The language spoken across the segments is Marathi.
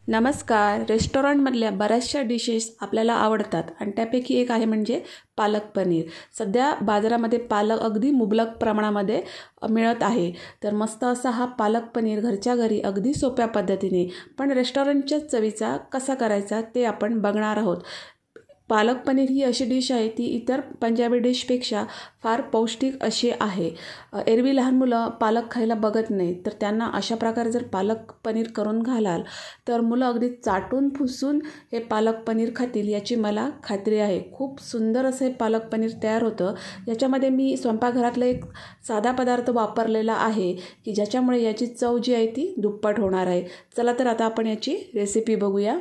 नमस्कार. रेस्टॉरंटमधल्या बऱ्याचशा डिशेस आपल्याला आवडतात आणि त्यापैकी एक आहे म्हणजे पालक पनीर. सध्या बाजारामध्ये पालक अगदी मुबलक प्रमाणामध्ये मिळत आहे. तर मस्त असा हा पालक पनीर घरच्या घरी अगदी सोप्या पद्धतीने पण रेस्टॉरंटच्या चवीचा कसा करायचा ते आपण बघणार आहोत. पालक पनीर ही अशी डिश आहे ती इतर पंजाबी डिशपेक्षा फार पौष्टिक अशी आहे. एरवी लहान मुलं पालक खायला बघत नाहीत, तर त्यांना अशा प्रकारे जर पालक पनीर करून घालाल तर मुलं अगदी चाटून फुसून हे पालक पनीर खातील याची मला खात्री आहे. खूप सुंदर असं हे पालक पनीर तयार होतं. याच्यामध्ये मी स्वयंपाकघरातला एक साधा पदार्थ वापरलेला आहे की ज्याच्यामुळे याची चव जी आहे ती दुप्पट होणार आहे. चला तर आता आपण याची रेसिपी बघूया.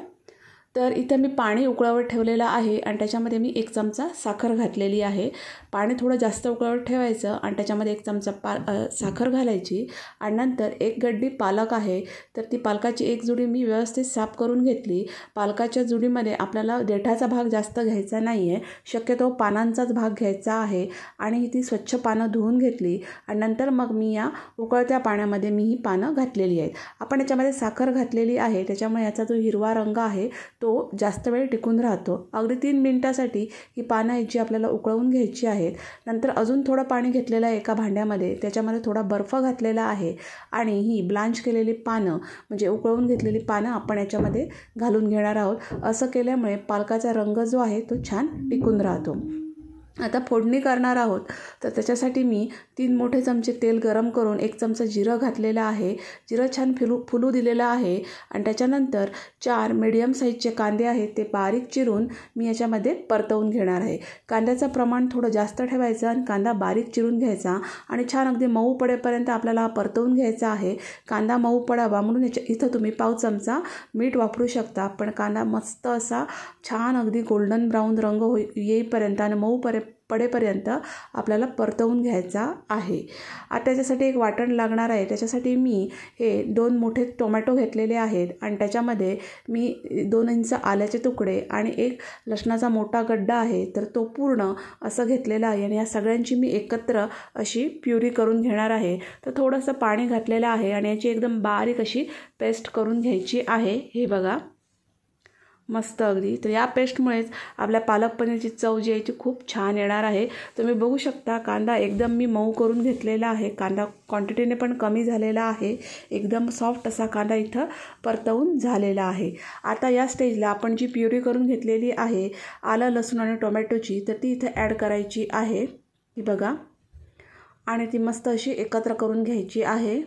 तर इथं मी पाणी उकळवत ठेवलेलं आहे आणि त्याच्यामध्ये मी 1 चमचा साखर घातलेली आहे. पाणी थोडं जास्त उकळवत ठेवायचं आणि त्याच्यामध्ये 1 चमचा साखर घालायची आणि नंतर 1 गड्डी पालक आहे. तर ती पालकाची एक जुडी मी व्यवस्थित साफ करून घेतली. पालकाच्या जुडीमध्ये आपल्याला देठाचा भाग जास्त घ्यायचा नाही आहे, शक्यतो पानांचाच भाग घ्यायचा आहे आणि ती स्वच्छ पानं धुवून घेतली आणि नंतर मग मी या उकळत्या पाण्यामध्ये मी ही पानं घातलेली आहेत. आपण याच्यामध्ये साखर घातलेली आहे त्याच्यामुळे याचा जो हिरवा रंग आहे तो जास्त वेळ टिकून राहतो. अगदी 3 मिनिटासाठी ही पानं जी आपल्याला उकळवून घ्यायची आहेत. नंतर अजून थोडं पाणी घेतलेलं आहे एका भांड्यामध्ये, त्याच्यामध्ये थोडा बर्फ घातलेला आहे आणि ही ब्लांच केलेली पानं म्हणजे उकळवून घेतलेली पानं आपण याच्यामध्ये घालून घेणार आहोत. असं केल्यामुळे पालकाचा रंग जो आहे तो छान टिकून राहतो. आता फोडणी करणार आहोत. तर त्याच्यासाठी मी 3 मोठे चमचे तेल गरम करून 1 चमचा जिरं घातलेलं आहे. जिरं छान फुलू दिलेलं आहे आणि त्याच्यानंतर 4 मीडियम साईजचे कांदे आहेत ते बारीक चिरून मी याच्यामध्ये परतवून घेणार आहे. कांद्याचं प्रमाण थोडं जास्त ठेवायचं आणि कांदा बारीक चिरून घ्यायचा आणि छान अगदी मऊ पडेपर्यंत आपल्याला परतवून घ्यायचा आहे. कांदा मऊ पडावा म्हणून इथं तुम्ही पाव चमचा मीठ वापरू शकता. पण कांदा मस्त असा छान अगदी गोल्डन ब्राऊन रंग येईपर्यंत आणि मऊ पडेपर्यंत आपल्याला परतवून घ्यायचा आहे. आता त्याच्यासाठी एक वाटण लागणार आहे. त्याच्यासाठी मी हे 2 मोठे टोमॅटो घेतलेले आहेत आणि त्याच्यामध्ये मी 2 इंच आल्याचे तुकडे आणि 1 लसणाचा मोठा गड्डा आहे तर तो पूर्ण असं घेतलेला आहे आणि या सगळ्यांची मी एकत्र अशी प्युरी करून घेणार आहे. तर थोडंसं पाणी घातलेलं आहे आणि याची एकदम बारीक अशी पेस्ट करून घ्यायची आहे. हे बघा मस्त अगदी. तर या पेस्टमुळेच आपल्या पालक पनीरची चव जी आहे ती खूप छान येणार आहे. तुम्ही बघू शकता कांदा एकदम मी मऊ करून घेतलेला आहे. कांदा क्वांटिटीने पण कमी झालेला आहे. एकदम सॉफ्ट असा कांदा इथं परतवून झालेला आहे. आता या स्टेजला आपण जी प्युरी करून घेतलेली आहे आलं लसूण आणि टोमॅटोची तर ती इथं ॲड करायची आहे. ही बघा आणि ती मस्त अशी एकत्र करून घ्यायची आहे.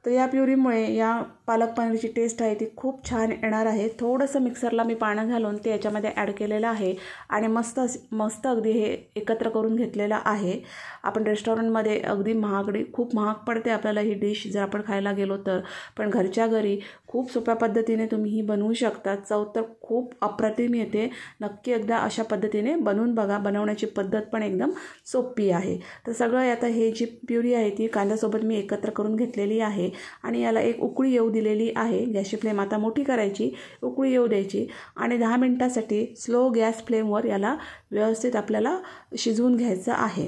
तर या प्युरीमुळे या पालक पनीरची टेस्ट आहे ती खूप छान येणार आहे. थोडंसं मिक्सरला मी पाणी घालून ते याच्यामध्ये ॲड केलेलं आहे आणि मस्त अगदी हे एकत्र करून घेतलेलं आहे. आपण रेस्टॉरंटमध्ये अगदी खूप महाग पडते आपल्याला ही डिश जर आपण खायला गेलो तर, पण घरच्या घरी खूप सोप्या पद्धतीने तुम्ही ही बनवू शकता. चव तर खूप अप्रतिम येते. नक्की एकदा अशा पद्धतीने बनवून बघा. बनवण्याची पद्धत पण एकदम सोपी आहे. तर सगळं आता हे जी प्युरी आहे ती कांद्यासोबत मी एकत्र करून घेतलेली आहे आणि याला एक उकळी येऊ दिलेली आहे. गॅसची फ्लेम आता मोठी करायची, उकळी येऊ द्यायची आणि 10 मिनिटासाठी स्लो गॅस फ्लेमवर याला व्यवस्थित आपल्याला शिजवून घ्यायचं आहे.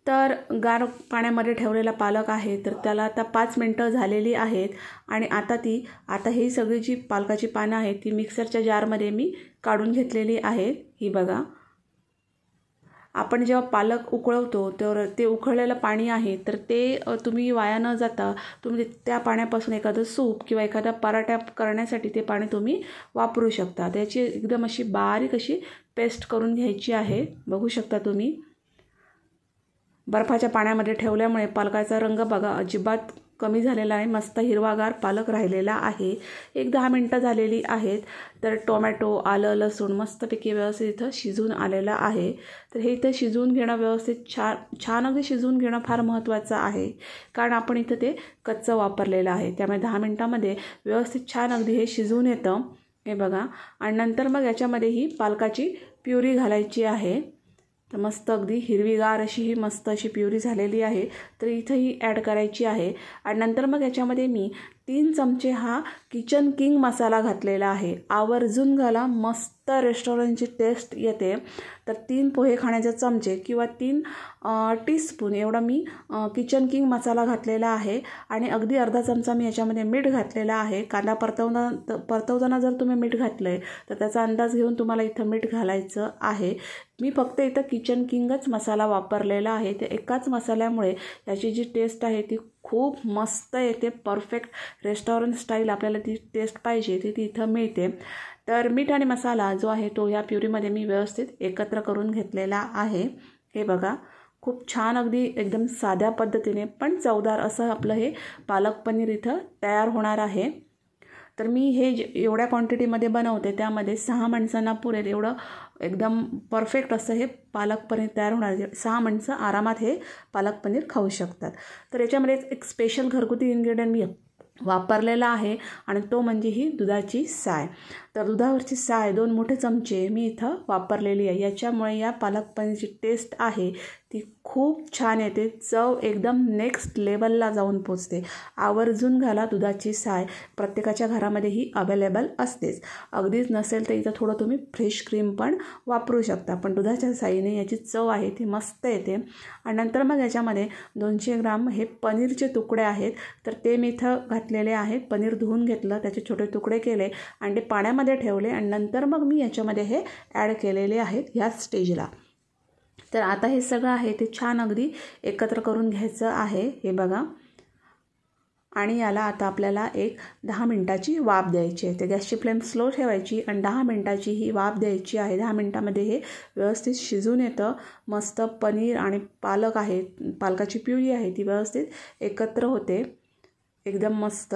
तर गार पाण्यामध्ये ठेवलेला पालक आहे तर त्याला आता 5 मिनटं झालेली आहेत आणि आता ही सगळी जी पालकाची पानं आहेत ती मिक्सरच्या जारमध्ये मी काढून घेतलेली आहेत. ही बघा आपण जेव्हा पालक उकळवतो तर ते उकळलेलं पाणी आहे तर ते तुम्ही वाया न जाता तुम्ही त्या पाण्यापासून एखादं सूप किंवा एखादा पराठा करण्यासाठी ते पाणी तुम्ही वापरू शकता. त्याची एकदम अशी बारीक अशी पेस्ट करून घ्यायची आहे. बघू शकता तुम्ही बर्फाच्या पाण्यामध्ये ठेवल्यामुळे पालकाचा रंग बघा अजिबात कमी झालेला आहे. मस्त हिरवागार पालक राहिलेला आहे. 10 मिनटं झालेली आहेत. तर टोमॅटो आलं लसूण मस्तपैकी व्यवस्थित इथं शिजून आलेलं आहे. तर हे इथं शिजवून घेणं व्यवस्थित छान अगदी शिजवून घेणं फार महत्त्वाचं आहे कारण आपण इथं ते कच्चं वापरलेलं आहे. त्यामुळे 10 मिनटामध्ये व्यवस्थित छान अगदी हे शिजून येतं. हे बघा आणि नंतर मग याच्यामध्ये ही पालकाची प्युरी घालायची आहे. तर मस्त अगदी हिरवीगार अशी ही मस्त अशी प्युरी झालेली आहे तर इथं ही ॲड करायची आहे आणि नंतर मग याच्यामध्ये मी 3 चमचे हा किचन किंग मसाला घातलेला आहे. आवर्जून घाला, मस्त रेस्टॉरंटची टेस्ट येते. तर 3 पोहे खाण्याचे चमचे किंवा 3 टीस्पून एवढा मी किचन किंग मसाला घातलेला आहे. आणि अगदी अर्धा चमचा मी याच्यामध्ये मीठ घातलेला आहे. कांदा परतवताना जर तुम्ही मीठ घातलं आहे तर त्याचा अंदाज घेऊन तुम्हाला इथं मीठ घालायचं आहे. मी फक्त इथं किचन किंगच मसाला वापरलेला आहे. ते एकाच मसाल्यामुळे याची जी टेस्ट आहे ती खूप मस्त येते. परफेक्ट रेस्टॉरंट स्टाईल आपल्याला ती टेस्ट पाहिजे ती इथं मिळते. तर मीठ आणि मसाला जो आहे तो या प्युरीमध्ये मी व्यवस्थित एकत्र करून घेतलेला आहे. हे बघा, खूप छान अगदी एकदम साध्या पद्धतीने पण चवदार असं आपलं हे पालक पनीर इथं तयार होणार आहे. तर मी हे एवढ्या क्वांटिटीमध्ये बनवते, त्यामध्ये 6 माणसांना पुरेल एवढं एकदम परफेक्ट असं हे पालक पनीर तयार होणार. 6 माणसं आरामात हे पालक पनीर खाऊ शकतात. तर याच्यामध्ये एक स्पेशल घरगुती इन्ग्रेडियंट मी वापरलेला आहे आणि तो म्हणजे ही दुधाची साय. तर दुधावरची साय 2 मोठे चमचे मी इथं वापरलेली आहे. याच्यामुळे या पालक पनीरची टेस्ट आहे ती खूप छान येते. चव एकदम नेक्स्ट लेवलला जाऊन पोचते. आवर्जून घाला दुधाची साय. प्रत्येकाच्या घरामध्ये ही अवेलेबल असतेच. अगदीच नसेल तर इथं थोडं तुम्ही फ्रेश क्रीम पण वापरू शकता. पण दुधाच्या साईने याची चव आहे ती मस्त येते. आणि नंतर मग याच्यामध्ये 200 ग्राम हे पनीरचे तुकडे आहेत. तर ते मी इथं घातलेले आहेत. पनीर धुवून घेतलं, त्याचे छोटे तुकडे केले आणि ते पाण्यामध्ये ठेवले आणि नंतर मग मी याच्यामध्ये हे ॲड केलेले आहेत ह्या स्टेजला. तर आता हे सगळं आहे ते छान अगदी एकत्र करून घ्यायचं आहे. हे बघा, आणि याला आता आपल्याला एक 10 मिनटाची वाफ द्यायची आहे. तर गॅसची फ्लेम स्लो ठेवायची आणि 10 मिनटाची ही वाफ द्यायची आहे. 10 मिनटामध्ये हे व्यवस्थित शिजून येतं. मस्त पनीर आणि पालक आहे, पालकाची प्युरी आहे ती व्यवस्थित एकत्र होते एकदम मस्त.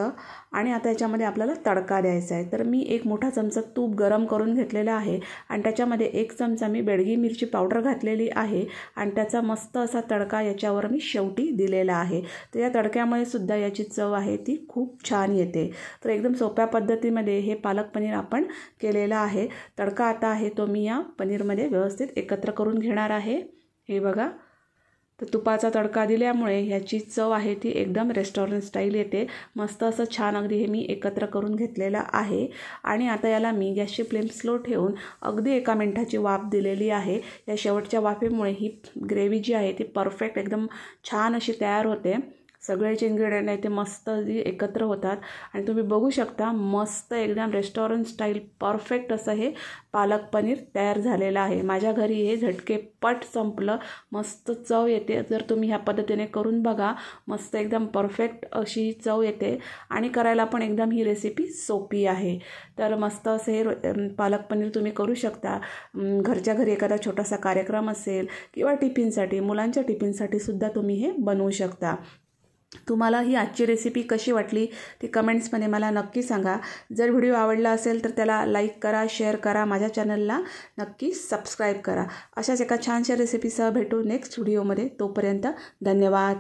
आणि आता याच्यामध्ये आपल्याला तडका द्यायचा आहे. तर मी एक मोठा चमचा तूप गरम करून घेतलेला आहे आणि त्याच्यामध्ये 1 चमचा मी बेडगी मिरची पावडर घातलेली आहे आणि त्याचा मस्त असा तडका याच्यावर मी शेवटी दिलेला आहे. तर या तडक्यामुळे सुद्धा याची चव आहे ती खूप छान येते. तर एकदम सोप्या पद्धतीमध्ये हे पालक पनीर आपण केलेलं आहे. तडका आता आहे तो मी या पनीरमध्ये व्यवस्थित एकत्र करून घेणार आहे. हे बघा, तर तुपाचा तडका दिल्यामुळे ह्याची चव आहे ती एकदम रेस्टॉरंट स्टाईल येते. मस्त असं छान अगदी हे मी एकत्र करून घेतलेलं आहे. आणि आता याला मी गॅसची फ्लेम स्लो ठेवून अगदी 1 मिनिटाची वाफ दिलेली आहे. या शेवटच्या वाफेमुळे ही ग्रेव्ही जी आहे ती परफेक्ट एकदम छान अशी तयार होते. सगळेच इन्ग्रेडियंट आहे ते मस्त एकत्र होतात आणि तुम्ही बघू शकता मस्त एकदम रेस्टॉरंट स्टाईल परफेक्ट असं हे पालक पनीर तयार झालेलं आहे. माझ्या घरी हे झटकेपट संपलं. मस्त चव येते. जर तुम्ही ह्या पद्धतीने करून बघा, मस्त एकदम परफेक्ट अशी चव येते आणि करायला पण एकदम ही रेसिपी सोपी आहे. तर मस्त असं हे पालक पनीर तुम्ही करू शकता. घरच्या घरी एखादा छोटासा कार्यक्रम असेल किंवा टिफिनसाठी, मुलांच्या टिफिनसाठी सुद्धा तुम्ही हे बनवू शकता. तुम्हाला ही आजची रेसिपी कशी वाटली ती कमेंट्समध्ये मला नक्की सांगा. जर व्हिडिओ आवडला असेल तर त्याला लाईक करा, शेअर करा, माझ्या चॅनलला नक्की सबस्क्राईब करा. अशाच एका छानशा रेसिपीसह भेटू नेक्स्ट व्हिडिओमध्ये. तोपर्यंत धन्यवाद.